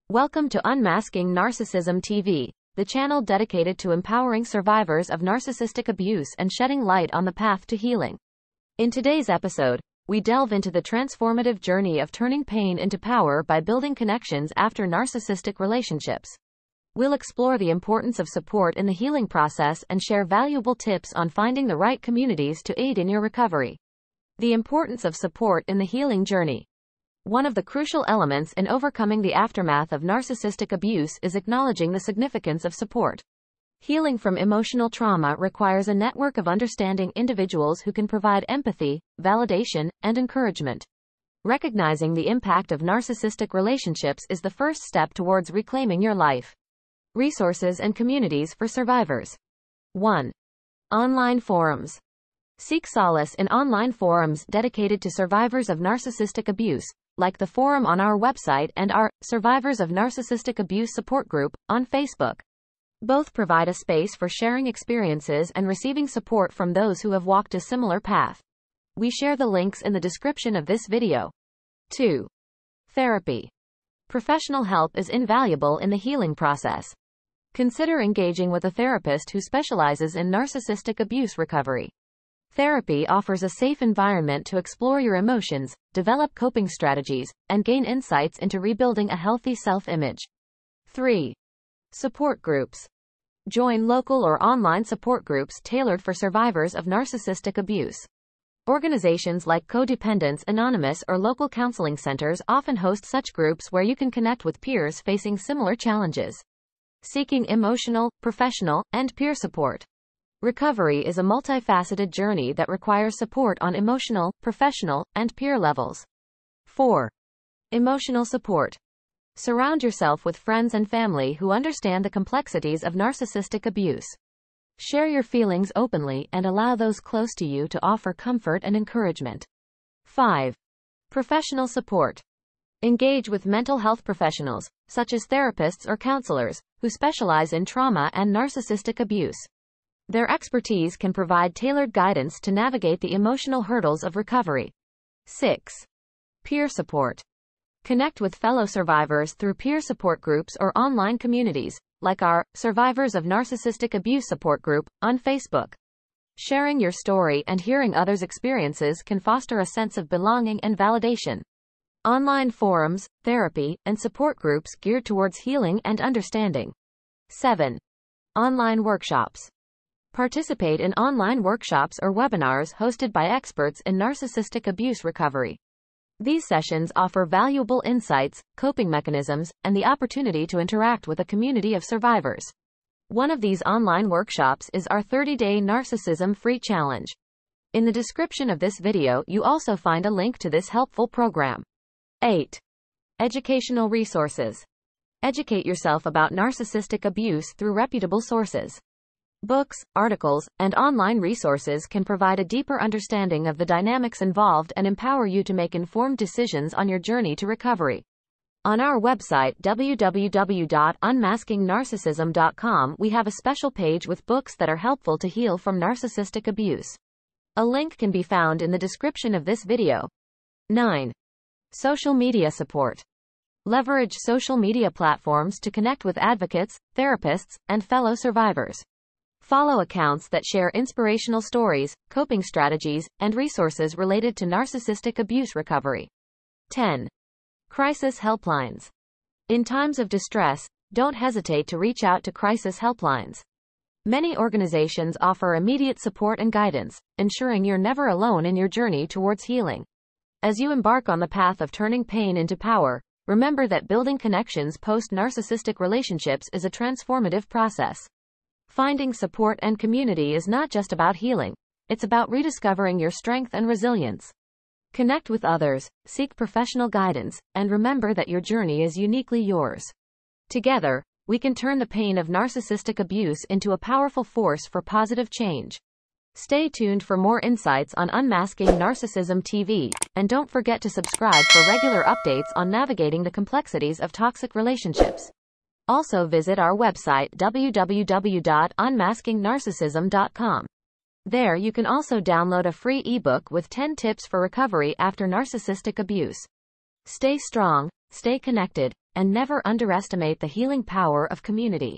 Welcome to Unmasking Narcissism TV, the channel dedicated to empowering survivors of narcissistic abuse and shedding light on the path to healing. In today's episode, we delve into the transformative journey of turning pain into power by building connections after narcissistic relationships. We'll explore the importance of support in the healing process and share valuable tips on finding the right communities to aid in your recovery. The importance of support in the healing journey. One of the crucial elements in overcoming the aftermath of narcissistic abuse is acknowledging the significance of support. Healing from emotional trauma requires a network of understanding individuals who can provide empathy, validation, and encouragement. Recognizing the impact of narcissistic relationships is the first step towards reclaiming your life. Resources and communities for survivors. 1. Online forums. Seek solace in online forums dedicated to survivors of narcissistic abuse, like the forum on our website and our Survivors of Narcissistic Abuse support group on Facebook. Both provide a space for sharing experiences and receiving support from those who have walked a similar path. We share the links in the description of this video. 2. Therapy. Professional help is invaluable in the healing process. Consider engaging with a therapist who specializes in narcissistic abuse recovery. Therapy offers a safe environment to explore your emotions, develop coping strategies, and gain insights into rebuilding a healthy self-image. 3. Support groups. Join local or online support groups tailored for survivors of narcissistic abuse. Organizations like Codependence Anonymous or local counseling centers often host such groups where you can connect with peers facing similar challenges. Seeking emotional, professional, and peer support. Recovery is a multifaceted journey that requires support on emotional, professional, and peer levels. 4. Emotional support. Surround yourself with friends and family who understand the complexities of narcissistic abuse. Share your feelings openly and allow those close to you to offer comfort and encouragement. 5. Professional support. Engage with mental health professionals, such as therapists or counselors, who specialize in trauma and narcissistic abuse. Their expertise can provide tailored guidance to navigate the emotional hurdles of recovery. 6. Peer support. Connect with fellow survivors through peer support groups or online communities, like our Survivors of Narcissistic Abuse support group on Facebook. Sharing your story and hearing others' experiences can foster a sense of belonging and validation. Online forums, therapy, and support groups geared towards healing and understanding. 7. Online workshops. Participate in online workshops or webinars hosted by experts in narcissistic abuse recovery. These sessions offer valuable insights, coping mechanisms, and the opportunity to interact with a community of survivors. One of these online workshops is our 30-day Narcissism Free Challenge. In the description of this video, you also find a link to this helpful program. 8. Educational resources. Educate yourself about narcissistic abuse through reputable sources. Books, articles, and online resources can provide a deeper understanding of the dynamics involved and empower you to make informed decisions on your journey to recovery. On our website www.unmaskingnarcissism.com, we have a special page with books that are helpful to heal from narcissistic abuse. A link can be found in the description of this video. 9. Social media support. Leverage social media platforms to connect with advocates, therapists, and fellow survivors. Follow accounts that share inspirational stories, coping strategies, and resources related to narcissistic abuse recovery. 10. Crisis helplines. In times of distress, don't hesitate to reach out to crisis helplines. Many organizations offer immediate support and guidance, ensuring you're never alone in your journey towards healing. As you embark on the path of turning pain into power, remember that building connections post-narcissistic relationships is a transformative process. Finding support and community is not just about healing, it's about rediscovering your strength and resilience. Connect with others, seek professional guidance, and remember that your journey is uniquely yours. Together, we can turn the pain of narcissistic abuse into a powerful force for positive change. Stay tuned for more insights on Unmasking Narcissism TV, and don't forget to subscribe for regular updates on navigating the complexities of toxic relationships. Also visit our website www.unmaskingnarcissism.com. There you can also download a free ebook with 10 tips for recovery after narcissistic abuse. Stay strong, stay connected, and never underestimate the healing power of community.